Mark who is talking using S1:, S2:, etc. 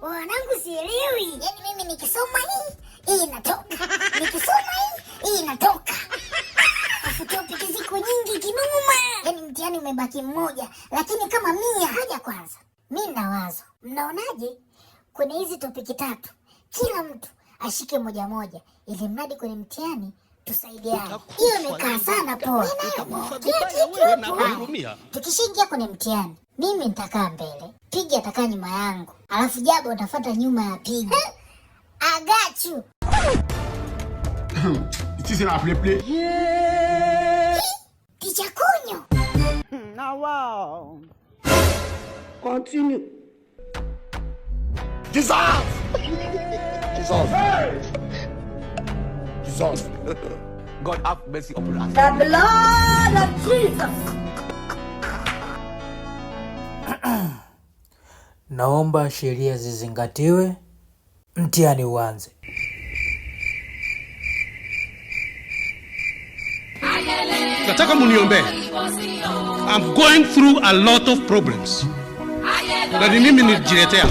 S1: Wanangu sielewi. Yaani mimi nikisoma hii inatoka. Nikisoma hii inatoka. Afu topiki ziko nyingi kinuma. Yaani mtihani umebaki mmoja, lakini kama 100. Ngoja kwanza. Mimi na wazo. Mnaonaje? Kwenye hizi topiki 3, kila mtu ashike moja moja ili mradi kwenye mtihani tusaidiane. Hiyo imekaa sana poa. Tukishaingia kwenye mtihani, mimi nitakaa mbele, Pigi atakaa nyuma yangu, alafu Jabo utafuata nyuma ya Pigi. I got you.
S2: Ici la play.
S1: Ticha Kunyo.
S3: Wow.
S4: Continue.
S2: Jesus! Jesus. God have mercy upon us.
S4: The blood of Jesus.
S5: Naomba sheria zizingatiwe, mtihani uanze.
S6: Nataka muniombee. I'm going through a lot of problems. Na ni mimi nijiletea.